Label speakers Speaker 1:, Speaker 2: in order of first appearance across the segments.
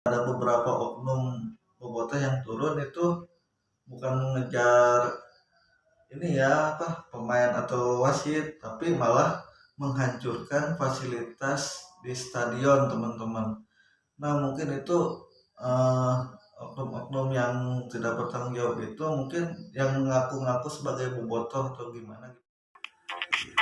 Speaker 1: Ada beberapa oknum bobotoh yang turun itu bukan mengejar ini ya pemain atau wasit, tapi malah menghancurkan fasilitas di stadion teman-teman. Nah mungkin itu eh, oknum-oknum yang tidak bertanggung jawab itu mungkin yang mengaku-ngaku sebagai bobotoh atau gimana gitu.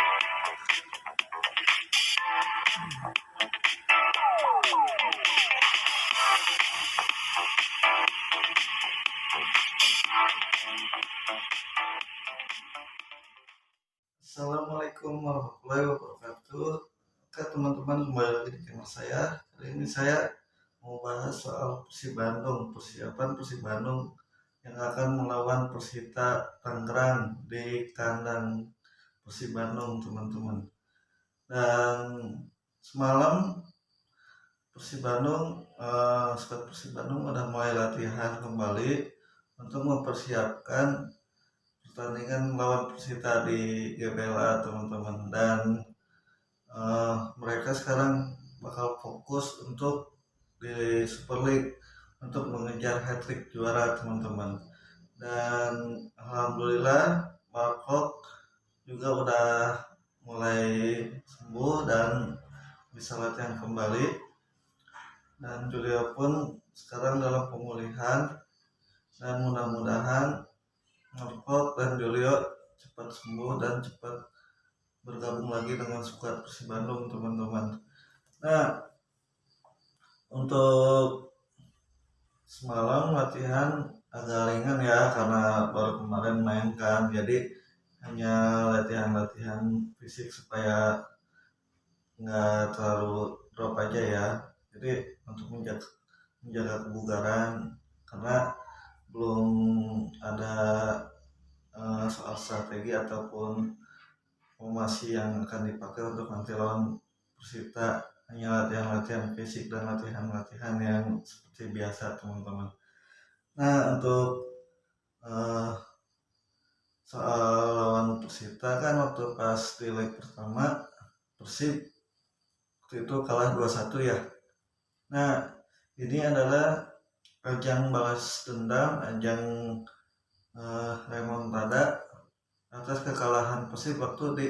Speaker 1: Assalamualaikum warahmatullahi wabarakatuh. Oke teman-teman, kembali lagi di channel saya. Hari ini saya mau bahas soal Persib Bandung, persiapan Persib Bandung yang akan melawan Persita Tangerang di kandang Persib Bandung teman-teman. Dan semalam skuad Persib Bandung udah mulai latihan kembali untuk mempersiapkan pertandingan melawan Persita di GBLA teman-teman. Dan mereka sekarang bakal fokus untuk di Super League untuk mengejar hat-trick juara teman-teman. Dan alhamdulillah Markok juga udah mulai sembuh dan bisa latihan kembali, dan Julio pun sekarang dalam pemulihan, dan mudah-mudahan Markok dan Julio cepat sembuh dan cepat bergabung lagi dengan skuad Persib Bandung teman-teman. Nah untuk semalam latihan agak ringan ya karena baru kemarin main kan, jadi hanya latihan-latihan fisik supaya nggak terlalu drop aja ya. Jadi untuk menjaga kebugaran, karena belum ada soal strategi ataupun formasi yang akan dipakai untuk nanti lawan Persita, hanya latihan-latihan fisik dan latihan-latihan yang seperti biasa teman-teman. Nah untuk soal lawan Persita kan, waktu pas di leg pertama Persib waktu itu kalah 2-1 ya. Nah ini adalah ajang balas dendam, ajang remontada atas kekalahan Persib waktu di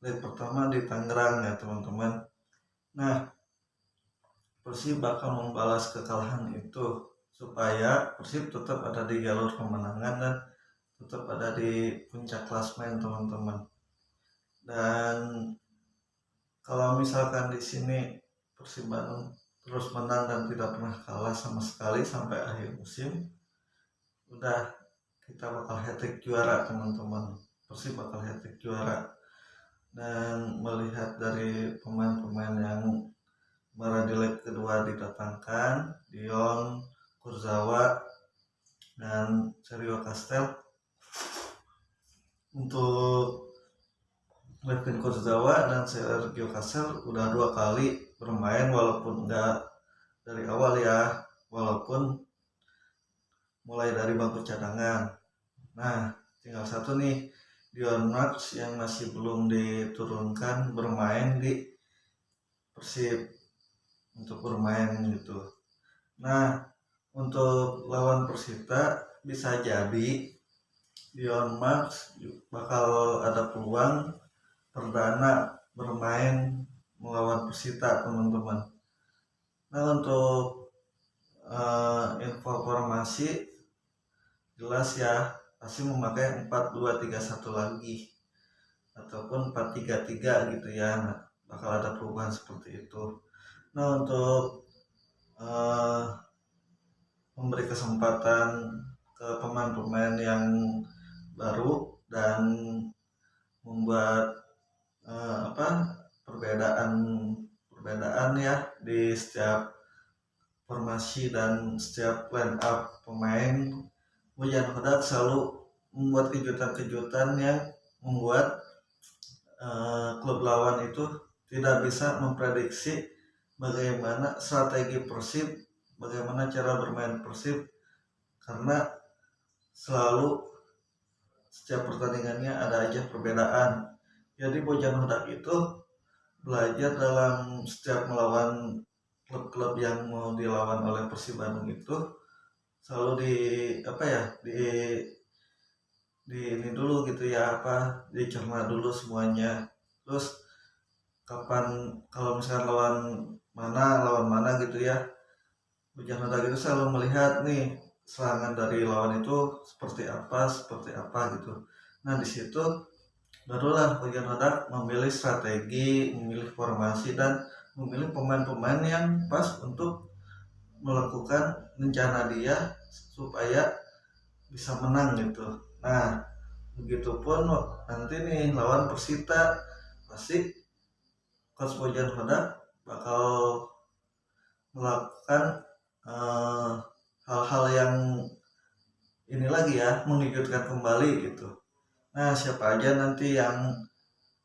Speaker 1: leg pertama di Tangerang ya teman-teman. Nah Persib bakal membalas kekalahan itu supaya Persib tetap ada di jalur kemenangan dan tetap ada di puncak klasmen teman-teman. Dan kalau misalkan di sini Persib Bandung terus menang dan tidak pernah kalah sama sekali sampai akhir musim, udah kita bakal hat-trick juara teman-teman. Persib bakal hat-trick juara. Dan melihat dari pemain-pemain yang baru di leg kedua didatangkan, Dion, Kurzawa, dan Sergio Castel. Untuk Levin Kurzawa dan Sergio Castel udah 2 kali bermain, walaupun enggak dari awal ya, walaupun mulai dari bangku cadangan. Nah tinggal satu nih, Dion Max yang masih belum diturunkan bermain di Persib untuk bermain gitu. Nah untuk lawan Persita bisa jadi Dion Max bakal ada peluang perdana bermain melawan Persita teman-teman. Nah untuk informasi jelas ya, pasti memakai 4-2-3-1 lagi ataupun 4-3-3 gitu ya. Nah, bakal ada perubahan seperti itu. Nah untuk memberi kesempatan ke pemain-pemain yang baru dan membuat perbedaan ya di setiap formasi dan setiap line up pemain. Hujan Hodak selalu membuat kejutan-kejutan yang membuat klub lawan itu tidak bisa memprediksi bagaimana strategi Persib, bagaimana cara bermain Persib, karena selalu setiap pertandingannya ada aja perbedaan. Jadi Bojan Hodak itu belajar dalam setiap melawan klub-klub yang mau dilawan oleh Persib Bandung itu selalu di apa ya di ini dulu gitu ya, dicerna dulu semuanya. Terus kapan, kalau misalkan lawan mana gitu ya, hujan reda gitu, selalu melihat nih serangan dari lawan itu seperti apa gitu. Nah di situ barulah hujan reda memilih strategi, memilih formasi, dan memilih pemain-pemain yang pas untuk melakukan rencana dia supaya bisa menang gitu. Nah begitupun nanti nih lawan Persita, pasti coach Bojan Hodak bakal melakukan eh, hal-hal yang ini lagi ya, mengejutkan kembali gitu. Nah siapa aja nanti yang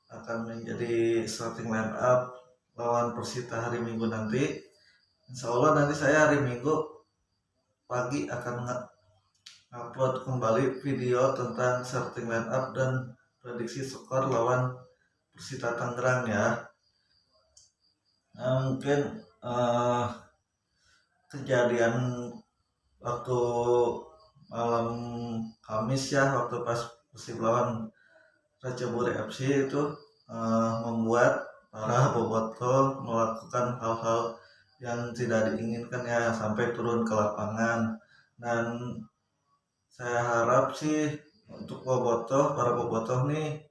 Speaker 1: akan menjadi starting line up lawan Persita hari Minggu nanti? Insya Allah nanti saya hari Minggu pagi akan upload kembali video tentang starting line up dan prediksi skor lawan Persita Tangerang ya. Nah, mungkin kejadian waktu malam Kamis ya, waktu pas Persib lawan Racaburi FC itu membuat para bobotoh melakukan hal-hal yang tidak diinginkan ya, sampai turun ke lapangan. Dan saya harap sih untuk para bobotoh nih,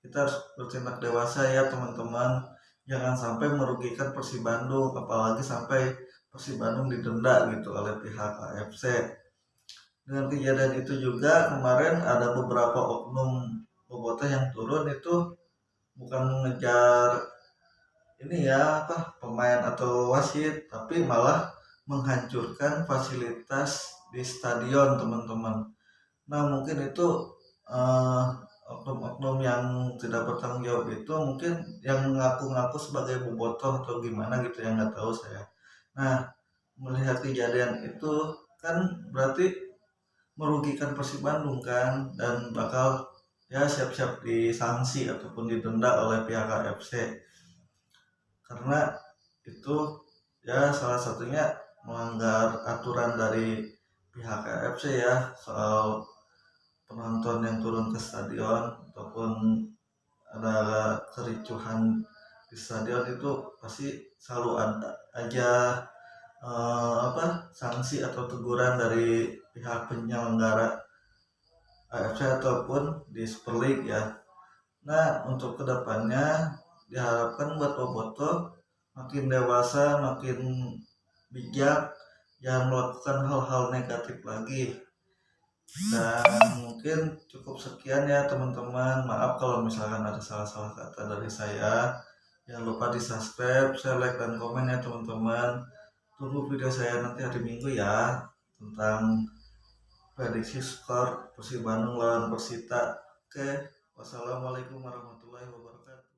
Speaker 1: kita harus bertindak dewasa ya teman-teman, jangan sampai merugikan Persib Bandung, apalagi sampai Persib Bandung didenda gitu oleh pihak AFC. Dengan kejadian itu juga kemarin ada beberapa oknum bobotoh yang turun itu bukan mengejar ini ya pemain atau wasit, tapi malah menghancurkan fasilitas di stadion teman-teman. Nah mungkin itu eh, oknum-oknum yang tidak bertanggung jawab itu mungkin yang mengaku-ngaku sebagai bobotoh atau gimana gitu, yang nggak tahu saya. Nah melihat kejadian itu kan berarti merugikan Persib Bandung kan, dan bakal ya siap-siap disanksi ataupun didenda oleh pihak AFC, karena itu ya salah satunya melanggar aturan dari pihak AFC ya, soal penonton yang turun ke stadion ataupun ada kericuhan di stadion itu pasti selalu ada aja sanksi atau teguran dari pihak penyelenggara AFC ataupun di Super League ya. Nah untuk kedepannya diharapkan buat bobotoh makin dewasa, makin bijak, jangan melakukan hal-hal negatif lagi. Dan mungkin cukup sekian ya teman-teman, maaf kalau misalkan ada salah-salah kata dari saya. Jangan lupa di subscribe, share, like, dan komen ya teman-teman. Tunggu video saya nanti hari Minggu ya, tentang prediksi skor Persib Bandung lawan Persita. Oke, wassalamualaikum warahmatullahi wabarakatuh.